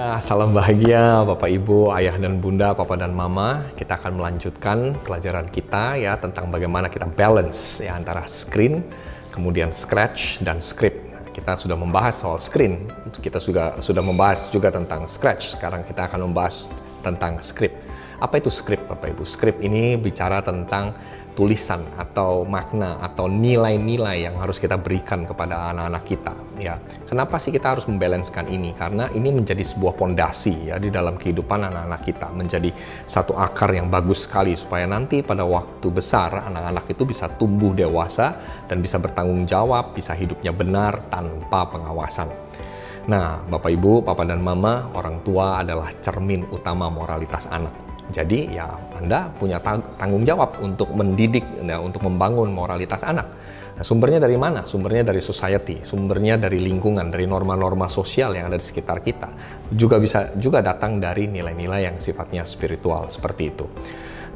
Ya, salam bahagia Bapak Ibu, Ayah dan Bunda, Papa dan Mama. Kita akan melanjutkan pelajaran kita ya tentang bagaimana kita balance ya antara screen, kemudian scratch dan script. Kita sudah membahas soal screen, kita sudah membahas juga tentang scratch. Sekarang kita akan membahas tentang script. Apa itu script Bapak Ibu? Script ini bicara tentang tulisan atau makna atau nilai-nilai yang harus kita berikan kepada anak-anak kita ya. Kenapa sih kita harus membalancekan ini? Karena ini menjadi sebuah pondasi ya di dalam kehidupan anak-anak kita, menjadi satu akar yang bagus sekali supaya nanti pada waktu besar anak-anak itu bisa tumbuh dewasa dan bisa bertanggung jawab, bisa hidupnya benar tanpa pengawasan. Nah, Bapak Ibu, Papa dan Mama, orang tua adalah cermin utama moralitas anak. Jadi ya Anda punya tanggung jawab untuk mendidik, ya, untuk membangun moralitas anak. Nah, sumbernya dari mana? Sumbernya dari society, sumbernya dari lingkungan, dari norma-norma sosial yang ada di sekitar kita. Juga bisa datang dari nilai-nilai yang sifatnya spiritual seperti itu.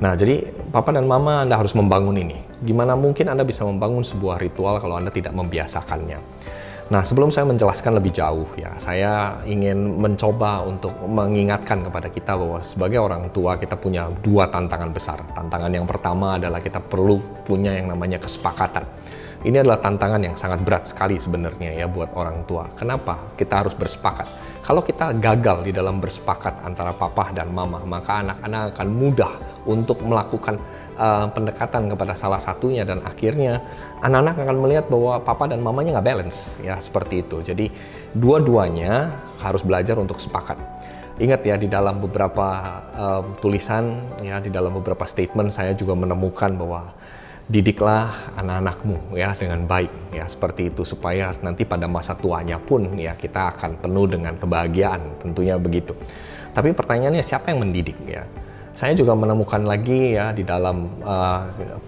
Nah, jadi Papa dan Mama Anda harus membangun ini. Gimana mungkin Anda bisa membangun sebuah ritual kalau Anda tidak membiasakannya? Nah, sebelum saya menjelaskan lebih jauh ya, saya ingin mencoba untuk mengingatkan kepada kita bahwa sebagai orang tua kita punya dua tantangan besar. Tantangan yang pertama adalah kita perlu punya yang namanya kesepakatan. Ini adalah tantangan yang sangat berat sekali sebenarnya ya buat orang tua. Kenapa? Kita harus bersepakat. Kalau kita gagal di dalam bersepakat antara papa dan mama, maka anak-anak akan mudah untuk melakukan pendekatan kepada salah satunya dan akhirnya anak-anak akan melihat bahwa papa dan mamanya nggak balance ya seperti itu. Jadi dua-duanya harus belajar untuk sepakat. Ingat ya, di dalam beberapa tulisan ya, di dalam beberapa statement saya juga menemukan bahwa didiklah anak-anakmu ya dengan baik ya seperti itu supaya nanti pada masa tuanya pun ya kita akan penuh dengan kebahagiaan, tentunya begitu. Tapi pertanyaannya siapa yang mendidik ya? Saya juga menemukan lagi ya di dalam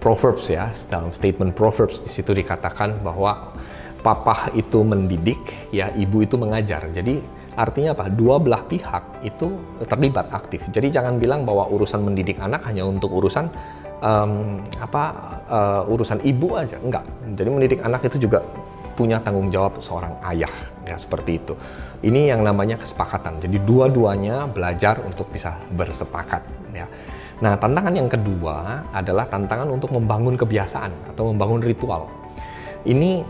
Proverbs ya, dalam statement Proverbs di situ dikatakan bahwa papa itu mendidik ya, ibu itu mengajar. Jadi artinya apa? Dua belah pihak itu terlibat aktif. Jadi jangan bilang bahwa urusan mendidik anak hanya untuk urusan urusan ibu aja, enggak. Jadi mendidik anak itu juga punya tanggung jawab seorang ayah ya seperti itu. Ini yang namanya kesepakatan. Jadi dua-duanya belajar untuk bisa bersepakat ya. Nah, tantangan yang kedua adalah tantangan untuk membangun kebiasaan atau membangun ritual. Ini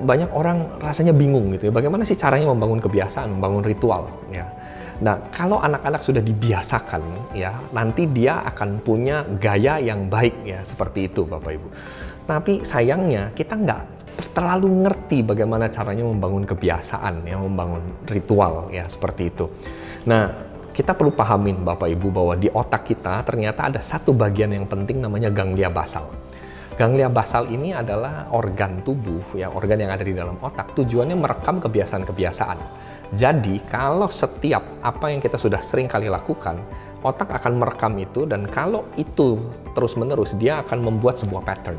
banyak orang rasanya bingung gitu ya. Bagaimana sih caranya membangun kebiasaan, membangun ritual ya. Nah, kalau anak-anak sudah dibiasakan ya, nanti dia akan punya gaya yang baik ya, seperti itu Bapak Ibu. Tapi sayangnya kita nggak terlalu ngerti bagaimana caranya membangun kebiasaan ya, membangun ritual ya, seperti itu. Nah, kita perlu pahamin Bapak Ibu bahwa di otak kita ternyata ada satu bagian yang penting namanya ganglia basal. Ganglia basal ini adalah organ tubuh ya, organ yang ada di dalam otak. Tujuannya merekam kebiasaan-kebiasaan. Jadi kalau setiap apa yang kita sudah sering kali lakukan, otak akan merekam itu dan kalau itu terus-menerus dia akan membuat sebuah pattern.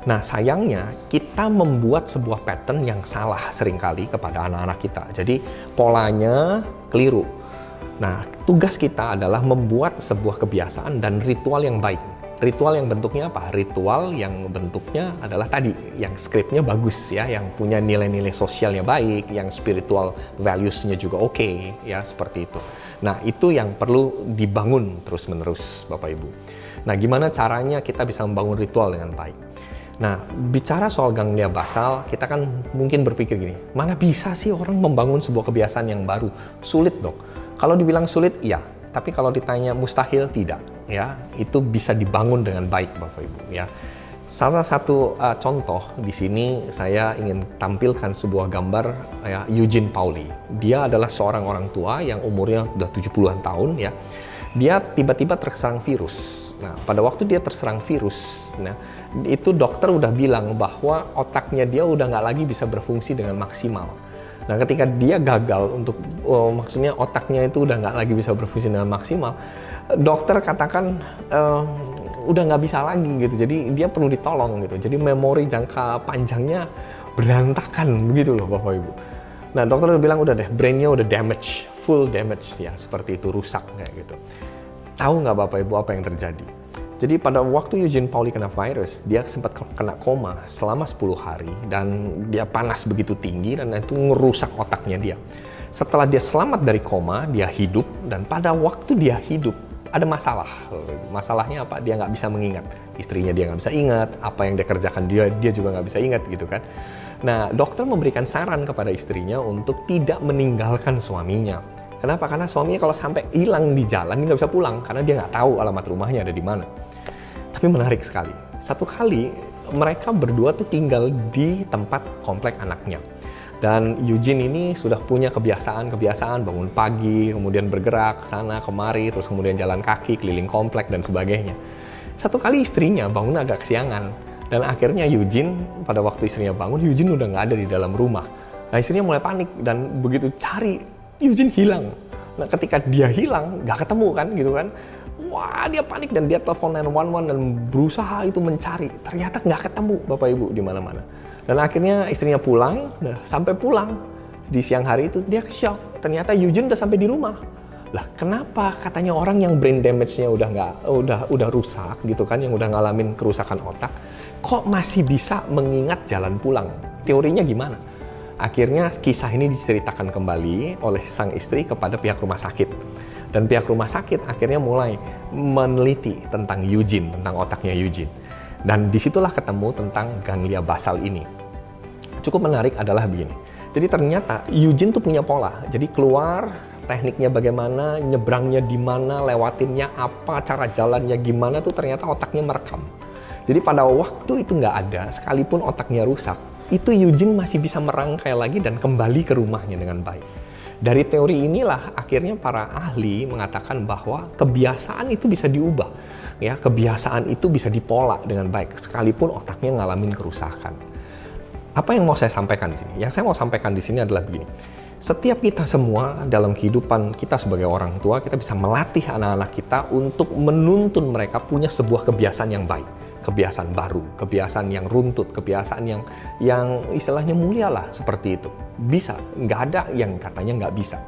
Nah, sayangnya kita membuat sebuah pattern yang salah seringkali kepada anak-anak kita. Jadi polanya keliru. Nah, tugas kita adalah membuat sebuah kebiasaan dan ritual yang baik. Ritual yang bentuknya apa? Ritual yang bentuknya adalah tadi, yang scriptnya bagus ya, yang punya nilai-nilai sosialnya baik, yang spiritual values-nya juga oke, ya seperti itu. Nah, itu yang perlu dibangun terus-menerus Bapak Ibu. Nah, gimana caranya kita bisa membangun ritual dengan baik? Nah, bicara soal ganglia basal, kita kan mungkin berpikir gini, mana bisa sih orang membangun sebuah kebiasaan yang baru? Sulit dong. Kalau dibilang sulit, iya. Tapi kalau ditanya mustahil, tidak. Ya, itu bisa dibangun dengan baik, Bapak Ibu. Ya, salah satu contoh di sini saya ingin tampilkan sebuah gambar ya, Eugene Pauly. Dia adalah seorang orang tua yang umurnya udah 70-an tahun ya. Dia tiba-tiba terserang virus. Nah, pada waktu dia terserang virus, nah itu dokter udah bilang bahwa otaknya dia udah nggak lagi bisa berfungsi dengan maksimal. Nah, ketika dia gagal untuk, maksudnya otaknya itu udah nggak lagi bisa berfungsi dengan maksimal, dokter katakan udah nggak bisa lagi gitu. Jadi dia perlu ditolong gitu. Jadi memori jangka panjangnya berantakan begitu loh Bapak Ibu. Nah, dokter udah bilang udah deh, brainnya udah damage, full damage ya, seperti itu, rusak kayak gitu. Tahu nggak Bapak Ibu apa yang terjadi? Jadi pada waktu Eugene Pauly kena virus, dia sempat kena koma selama 10 hari dan dia panas begitu tinggi dan itu ngerusak otaknya dia. Setelah dia selamat dari koma, dia hidup, dan pada waktu dia hidup, ada masalah. Masalahnya apa? Dia nggak bisa mengingat. Istrinya dia nggak bisa ingat, apa yang dia kerjakan dia juga nggak bisa ingat gitu kan. Nah, dokter memberikan saran kepada istrinya untuk tidak meninggalkan suaminya. Kenapa? Karena suaminya kalau sampai hilang di jalan, dia nggak bisa pulang, karena dia nggak tahu alamat rumahnya ada di mana. Tapi menarik sekali, satu kali mereka berdua tuh tinggal di tempat komplek anaknya. Dan Eugene ini sudah punya kebiasaan bangun pagi, kemudian bergerak sana kemari, terus kemudian jalan kaki keliling komplek dan sebagainya. Satu kali istrinya bangun agak kesiangan, dan akhirnya Eugene, pada waktu istrinya bangun, Eugene udah nggak ada di dalam rumah. Nah, istrinya mulai panik, dan begitu cari, Eugene hilang. Nah, ketika dia hilang, nggak ketemu kan gitu kan. Wah, dia panik dan dia telepon 911 dan berusaha itu mencari. Ternyata nggak ketemu Bapak Ibu di mana-mana. Dan akhirnya istrinya pulang, sampai pulang di siang hari itu dia shock. Ternyata Eugene udah sampai di rumah. Lah, kenapa katanya orang yang brain damage-nya udah rusak gitu kan, yang udah ngalamin kerusakan otak, kok masih bisa mengingat jalan pulang? Teorinya gimana? Akhirnya kisah ini diceritakan kembali oleh sang istri kepada pihak rumah sakit. Dan pihak rumah sakit akhirnya mulai meneliti tentang Eugene, tentang otaknya Eugene. Dan disitulah ketemu tentang ganglia basal ini. Cukup menarik adalah begini. Jadi ternyata Eugene tuh punya pola. Jadi keluar, tekniknya bagaimana, nyebrangnya di mana, lewatinnya apa, cara jalannya gimana tuh ternyata otaknya merekam. Jadi pada waktu itu nggak ada, sekalipun otaknya rusak, itu Eugene masih bisa merangkai lagi dan kembali ke rumahnya dengan baik. Dari teori inilah akhirnya para ahli mengatakan bahwa kebiasaan itu bisa diubah. Ya, kebiasaan itu bisa dipola dengan baik sekalipun otaknya ngalamin kerusakan. Apa yang mau saya sampaikan di sini? Yang saya mau sampaikan di sini adalah begini. Setiap kita semua dalam kehidupan kita sebagai orang tua, kita bisa melatih anak-anak kita untuk menuntun mereka punya sebuah kebiasaan yang baik. Kebiasaan baru, kebiasaan yang runtut, kebiasaan yang istilahnya mulia lah, seperti itu. Bisa, nggak ada yang katanya nggak bisa.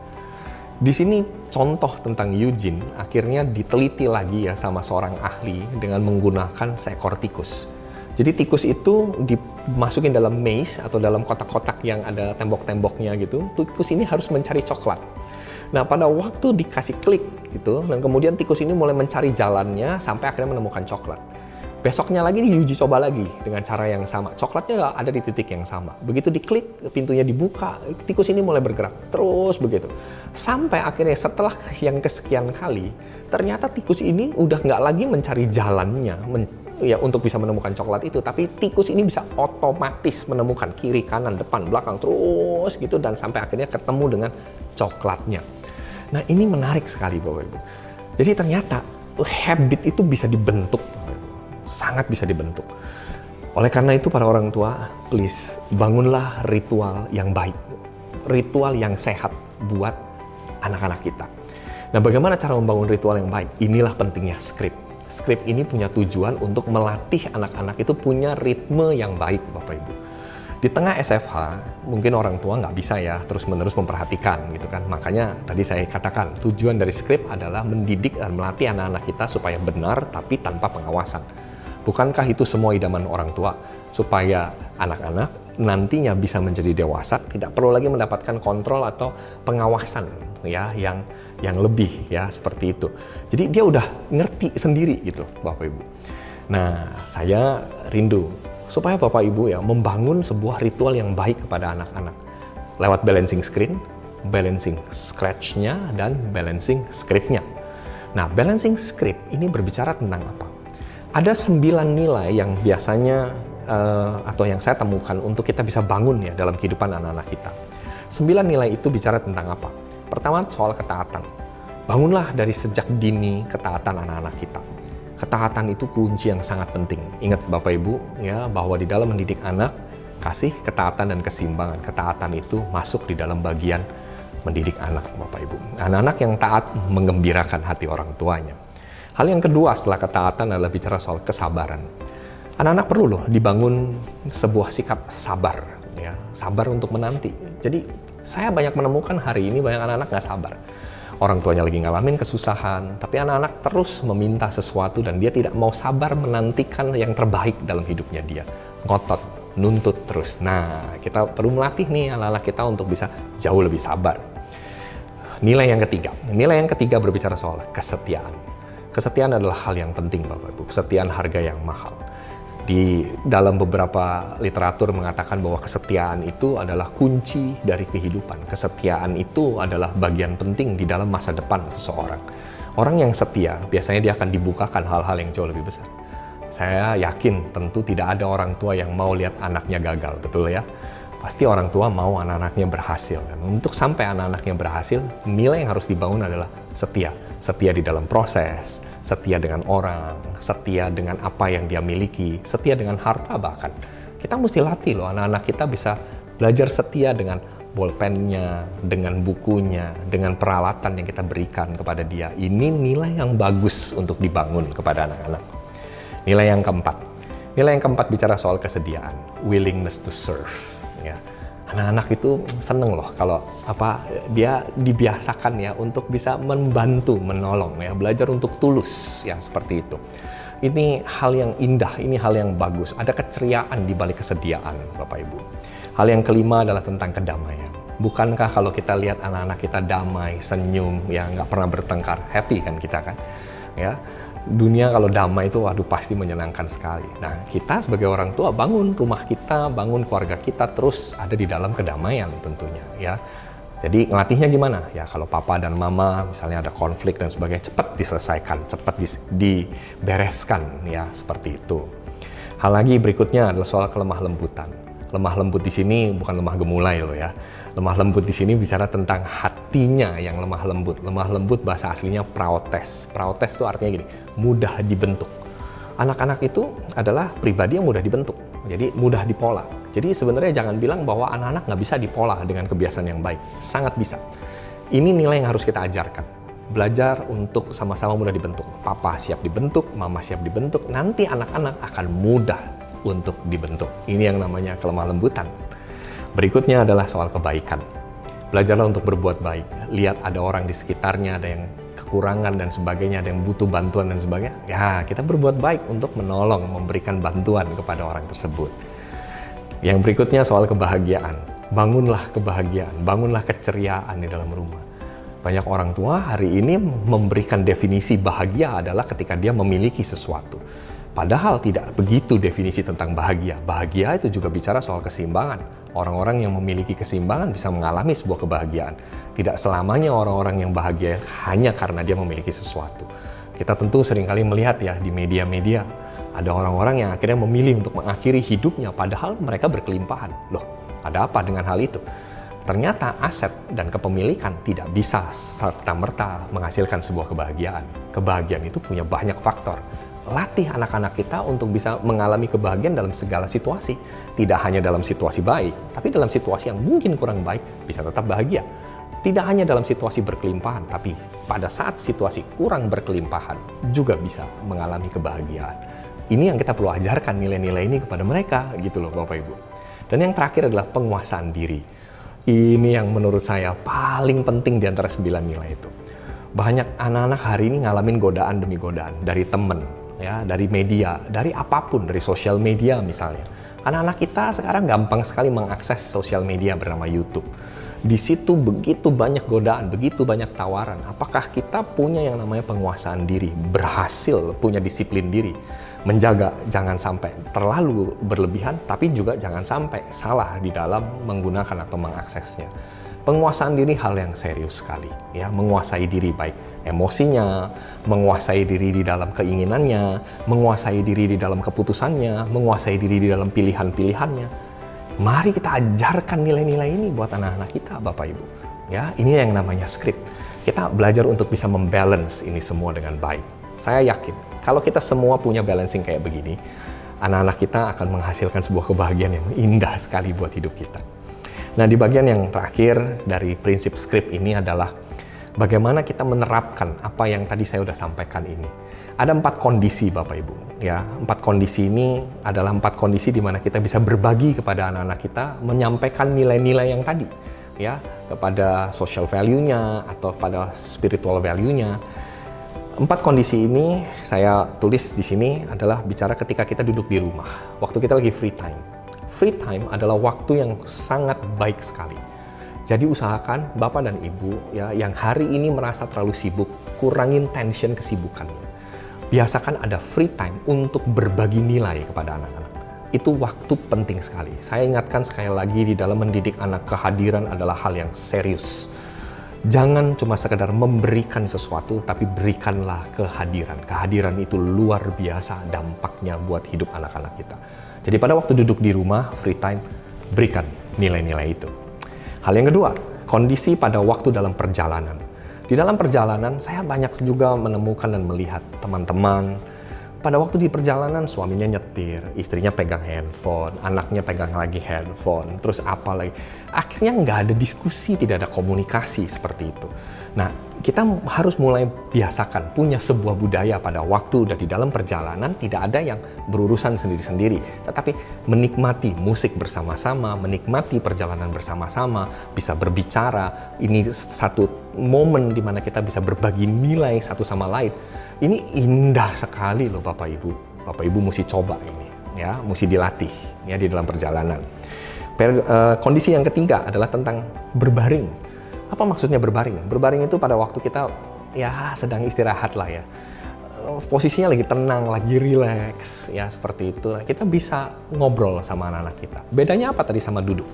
Di sini contoh tentang Eugene akhirnya diteliti lagi ya sama seorang ahli dengan menggunakan seekor tikus. Jadi tikus itu dimasukin dalam maze atau dalam kotak-kotak yang ada tembok-temboknya gitu. Tikus ini harus mencari coklat. Nah, pada waktu dikasih klik gitu, dan kemudian tikus ini mulai mencari jalannya sampai akhirnya menemukan coklat. Besoknya lagi diuji coba lagi dengan cara yang sama. Coklatnya ada di titik yang sama. Begitu diklik, pintunya dibuka, tikus ini mulai bergerak. Terus begitu. Sampai akhirnya setelah yang kesekian kali, ternyata tikus ini udah nggak lagi mencari jalannya untuk bisa menemukan coklat itu. Tapi tikus ini bisa otomatis menemukan kiri, kanan, depan, belakang, terus gitu. Dan sampai akhirnya ketemu dengan coklatnya. Nah, ini menarik sekali Bapak Ibu. Jadi ternyata habit itu bisa dibentuk. Sangat bisa dibentuk. Oleh karena itu para orang tua, please bangunlah ritual yang baik, ritual yang sehat buat anak-anak kita. Nah, bagaimana cara membangun ritual yang baik? Inilah pentingnya script. Script ini punya tujuan untuk melatih anak-anak itu punya ritme yang baik, Bapak Ibu. Di tengah SFH, mungkin orang tua nggak bisa ya terus-menerus memperhatikan gitu kan. Makanya tadi saya katakan, tujuan dari script adalah mendidik dan melatih anak-anak kita supaya benar tapi tanpa pengawasan. Bukankah itu semua idaman orang tua? Supaya anak-anak nantinya bisa menjadi dewasa, tidak perlu lagi mendapatkan kontrol atau pengawasan ya yang lebih ya seperti itu. Jadi dia udah ngerti sendiri gitu Bapak Ibu. Nah, saya rindu supaya Bapak Ibu ya membangun sebuah ritual yang baik kepada anak-anak lewat balancing screen, balancing scratch-nya, dan balancing script-nya. Nah, balancing script ini berbicara tentang apa? Ada 9 nilai yang biasanya atau yang saya temukan untuk kita bisa bangun ya dalam kehidupan anak-anak kita. 9 nilai itu bicara tentang apa? Pertama, soal ketaatan. Bangunlah dari sejak dini ketaatan anak-anak kita. Ketaatan itu kunci yang sangat penting. Ingat Bapak Ibu ya bahwa di dalam mendidik anak, kasih, ketaatan, dan keseimbangan. Ketaatan itu masuk di dalam bagian mendidik anak Bapak Ibu. Anak-anak yang taat menggembirakan hati orang tuanya. Hal yang kedua setelah ketaatan adalah bicara soal kesabaran. Anak-anak perlu loh dibangun sebuah sikap sabar, ya, sabar untuk menanti. Jadi saya banyak menemukan hari ini banyak anak-anak nggak sabar. Orang tuanya lagi ngalamin kesusahan, tapi anak-anak terus meminta sesuatu dan dia tidak mau sabar menantikan yang terbaik dalam hidupnya dia. Ngotot, nuntut terus. Nah, kita perlu melatih nih anak-anak kita untuk bisa jauh lebih sabar. Nilai yang ketiga berbicara soal kesetiaan. Kesetiaan adalah hal yang penting, Bapak Ibu. Kesetiaan harga yang mahal. Di dalam beberapa literatur mengatakan bahwa kesetiaan itu adalah kunci dari kehidupan. Kesetiaan itu adalah bagian penting di dalam masa depan seseorang. Orang yang setia, biasanya dia akan dibukakan hal-hal yang jauh lebih besar. Saya yakin tentu tidak ada orang tua yang mau lihat anaknya gagal, betul ya? Pasti orang tua mau anak-anaknya berhasil. Dan untuk sampai anak-anaknya berhasil, nilai yang harus dibangun adalah setia. Setia di dalam proses, setia dengan orang, setia dengan apa yang dia miliki, setia dengan harta bahkan. Kita mesti latih loh anak-anak kita bisa belajar setia dengan bolpennya, dengan bukunya, dengan peralatan yang kita berikan kepada dia. Ini nilai yang bagus untuk dibangun kepada anak-anak. Nilai yang keempat bicara soal kesediaan, willingness to serve. Ya. Anak-anak itu seneng loh kalau dia dibiasakan ya untuk bisa membantu, menolong ya, belajar untuk tulus yang seperti itu. Ini hal yang indah, ini hal yang bagus. Ada keceriaan di balik kesediaan, Bapak Ibu. Hal yang kelima adalah tentang kedamaian. Bukankah kalau kita lihat anak-anak kita damai, senyum, ya nggak pernah bertengkar, happy kan kita kan? Ya. Dunia kalau damai itu waduh pasti menyenangkan sekali. Nah, kita sebagai orang tua bangun rumah kita, bangun keluarga kita terus ada di dalam kedamaian tentunya ya. Jadi ngelatihnya gimana? Ya kalau papa dan mama misalnya ada konflik dan sebagainya cepat diselesaikan, cepat dibereskan ya seperti itu. Hal lagi berikutnya adalah soal kelemah lembutan. Lemah lembut di sini bukan lemah gemulai loh ya. Lemah lembut di sini bicara tentang hatinya yang lemah lembut. Lemah lembut bahasa aslinya praotes. Praotes itu artinya gini, mudah dibentuk. Anak-anak itu adalah pribadi yang mudah dibentuk, jadi mudah dipola. Jadi sebenarnya jangan bilang bahwa anak-anak nggak bisa dipola dengan kebiasaan yang baik. Sangat bisa. Ini nilai yang harus kita ajarkan. Belajar untuk sama-sama mudah dibentuk. Papa siap dibentuk, mama siap dibentuk. Nanti anak-anak akan mudah untuk dibentuk. Ini yang namanya kelemah lembutan. Berikutnya adalah soal kebaikan. Belajarlah untuk berbuat baik. Lihat ada orang di sekitarnya, ada yang kekurangan dan sebagainya, ada yang butuh bantuan dan sebagainya. Ya, kita berbuat baik untuk menolong, memberikan bantuan kepada orang tersebut. Yang berikutnya soal kebahagiaan. Bangunlah kebahagiaan, bangunlah keceriaan di dalam rumah. Banyak orang tua hari ini memberikan definisi bahagia adalah ketika dia memiliki sesuatu. Padahal tidak begitu definisi tentang bahagia. Bahagia itu juga bicara soal keseimbangan. Orang-orang yang memiliki keseimbangan bisa mengalami sebuah kebahagiaan. Tidak selamanya orang-orang yang bahagia hanya karena dia memiliki sesuatu. Kita tentu seringkali melihat ya di media-media, ada orang-orang yang akhirnya memilih untuk mengakhiri hidupnya padahal mereka berkelimpahan. Loh, ada apa dengan hal itu? Ternyata aset dan kepemilikan tidak bisa serta-merta menghasilkan sebuah kebahagiaan. Kebahagiaan itu punya banyak faktor. Latih anak-anak kita untuk bisa mengalami kebahagiaan dalam segala situasi. Tidak hanya dalam situasi baik, tapi dalam situasi yang mungkin kurang baik, bisa tetap bahagia. Tidak hanya dalam situasi berkelimpahan, tapi pada saat situasi kurang berkelimpahan, juga bisa mengalami kebahagiaan. Ini yang kita perlu ajarkan nilai-nilai ini kepada mereka, gitu loh Bapak Ibu. Dan yang terakhir adalah penguasaan diri. Ini yang menurut saya paling penting di antara 9 nilai itu. Banyak anak-anak hari ini ngalamin godaan demi godaan, dari temen, ya, dari media, dari apapun, dari sosial media misalnya. Anak-anak kita sekarang gampang sekali mengakses sosial media bernama YouTube. Di situ begitu banyak godaan, begitu banyak tawaran. Apakah kita punya yang namanya penguasaan diri, berhasil punya disiplin diri, menjaga jangan sampai terlalu berlebihan, tapi juga jangan sampai salah di dalam menggunakan atau mengaksesnya. Penguasaan diri hal yang serius sekali, ya, menguasai diri baik emosinya, menguasai diri di dalam keinginannya, menguasai diri di dalam keputusannya, menguasai diri di dalam pilihan-pilihannya. Mari kita ajarkan nilai-nilai ini buat anak-anak kita, Bapak Ibu. Ya, ini yang namanya script. Kita belajar untuk bisa membalance ini semua dengan baik. Saya yakin kalau kita semua punya balancing kayak begini, anak-anak kita akan menghasilkan sebuah kebahagiaan yang indah sekali buat hidup kita. Nah, di bagian yang terakhir dari prinsip script ini adalah bagaimana kita menerapkan apa yang tadi saya sudah sampaikan ini. Ada 4 kondisi Bapak Ibu. Ya, 4 kondisi ini adalah 4 kondisi di mana kita bisa berbagi kepada anak-anak kita, menyampaikan nilai-nilai yang tadi, ya, kepada social value-nya atau pada spiritual value-nya. 4 kondisi ini saya tulis di sini adalah bicara ketika kita duduk di rumah, waktu kita lagi free time. Free time adalah waktu yang sangat baik sekali. Jadi usahakan Bapak dan Ibu ya yang hari ini merasa terlalu sibuk, kurangin tension kesibukannya. Biasakan ada free time untuk berbagi nilai kepada anak-anak. Itu waktu penting sekali. Saya ingatkan sekali lagi, di dalam mendidik anak, kehadiran adalah hal yang serius. Jangan cuma sekedar memberikan sesuatu, tapi berikanlah kehadiran. Kehadiran itu luar biasa dampaknya buat hidup anak-anak kita. Jadi pada waktu duduk di rumah, free time, berikan nilai-nilai itu. Hal yang kedua, kondisi pada waktu dalam perjalanan. Di dalam perjalanan, saya banyak juga menemukan dan melihat teman-teman pada waktu di perjalanan suaminya nyetir, istrinya pegang handphone, anaknya pegang lagi handphone, terus apa lagi. Akhirnya nggak ada diskusi, tidak ada komunikasi seperti itu. Nah, kita harus mulai biasakan punya sebuah budaya pada waktu udah di dalam perjalanan, tidak ada yang berurusan sendiri-sendiri, tetapi menikmati musik bersama-sama, menikmati perjalanan bersama-sama, bisa berbicara. Ini satu momen di mana kita bisa berbagi nilai satu sama lain. Ini indah sekali loh Bapak Ibu. Bapak Ibu mesti coba ini, ya, mesti dilatih ya di dalam perjalanan. Kondisi yang ketiga adalah tentang berbaring. Apa maksudnya berbaring? Berbaring itu pada waktu kita ya sedang istirahat lah ya. Posisinya lagi tenang, lagi rileks ya seperti itu. Kita bisa ngobrol sama anak-anak kita. Bedanya apa tadi sama duduk?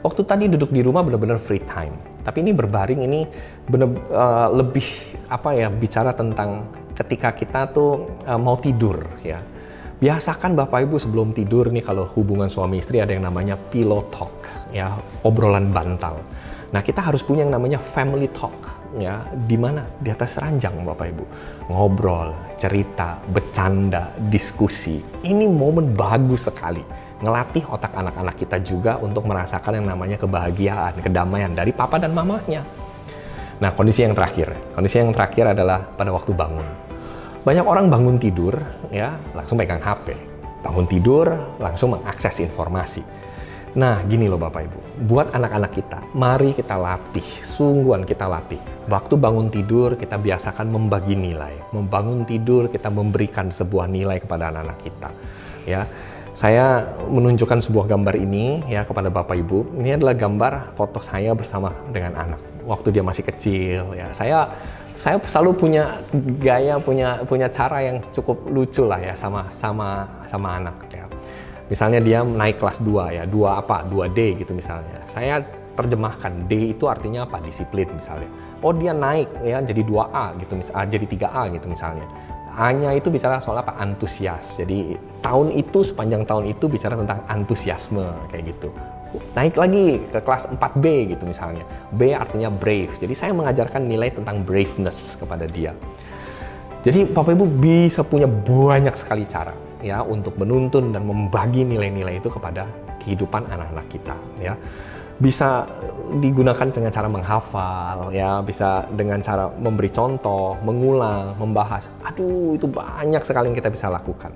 Waktu tadi duduk di rumah benar-benar free time. Tapi ini berbaring ini lebih apa ya, bicara tentang ketika kita tuh mau tidur ya. Biasakan Bapak Ibu sebelum tidur nih, kalau hubungan suami istri ada yang namanya pillow talk ya, obrolan bantal. Nah, kita harus punya yang namanya family talk ya, di mana di atas ranjang Bapak Ibu ngobrol, cerita, bercanda, diskusi. Ini momen bagus sekali, ngelatih otak anak-anak kita juga untuk merasakan yang namanya kebahagiaan, kedamaian dari papa dan mamanya. Nah, kondisi yang terakhir adalah pada waktu bangun. Banyak orang bangun tidur ya langsung pegang HP, bangun tidur langsung mengakses informasi. Nah, gini loh Bapak Ibu, buat anak-anak kita, mari kita latih, sungguhan kita latih. Waktu bangun tidur, kita biasakan membagi nilai. Membangun tidur, kita memberikan sebuah nilai kepada anak-anak kita. Ya, saya menunjukkan sebuah gambar ini ya kepada Bapak Ibu. Ini adalah gambar foto saya bersama dengan anak. Waktu dia masih kecil, ya. Saya selalu punya gaya, punya cara yang cukup lucu lah ya sama anak ya. Misalnya dia naik kelas 2 ya, 2 apa? 2D gitu misalnya. Saya terjemahkan, D itu artinya apa? Disiplin misalnya. Oh, dia naik ya jadi 2A gitu misalnya, jadi 3A gitu misalnya. A-nya itu bicara soal apa? Antusias. Jadi sepanjang tahun itu bicara tentang antusiasme kayak gitu. Naik lagi ke kelas 4B gitu misalnya. B artinya brave. Jadi saya mengajarkan nilai tentang braveness kepada dia. Jadi Bapak Ibu bisa punya banyak sekali cara ya untuk menuntun dan membagi nilai-nilai itu kepada kehidupan anak-anak kita ya. Bisa digunakan dengan cara menghafal ya, bisa dengan cara memberi contoh, mengulang, membahas. Aduh, itu banyak sekali yang kita bisa lakukan.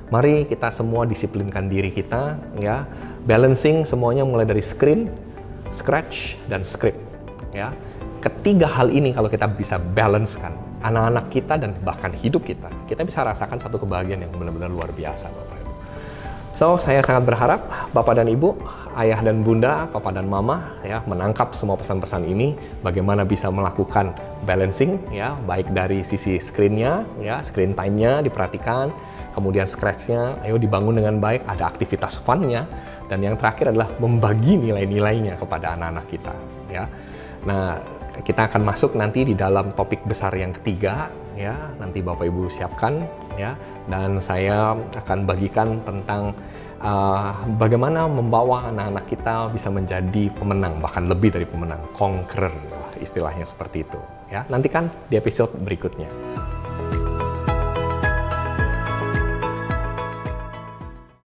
Mari kita semua disiplinkan diri kita ya. Balancing semuanya mulai dari screen, scratch, dan script ya. Ketiga hal ini kalau kita bisa balancekan, anak-anak kita dan bahkan hidup kita bisa rasakan satu kebahagiaan yang benar-benar luar biasa Bapak Ibu. So, saya sangat berharap Bapak dan Ibu, ayah dan bunda, papa dan mama ya menangkap semua pesan-pesan ini, bagaimana bisa melakukan balancing ya, baik dari sisi screen-nya ya, screen time-nya diperhatikan, kemudian scratch-nya ayo dibangun dengan baik, ada aktivitas fun-nya, dan yang terakhir adalah membagi nilai-nilainya kepada anak-anak kita ya. Nah, kita akan masuk nanti di dalam topik besar yang ketiga ya, nanti Bapak Ibu siapkan ya, dan saya akan bagikan tentang bagaimana membawa anak-anak kita bisa menjadi pemenang, bahkan lebih dari pemenang, conqueror istilahnya seperti itu ya. Nantikan di episode berikutnya.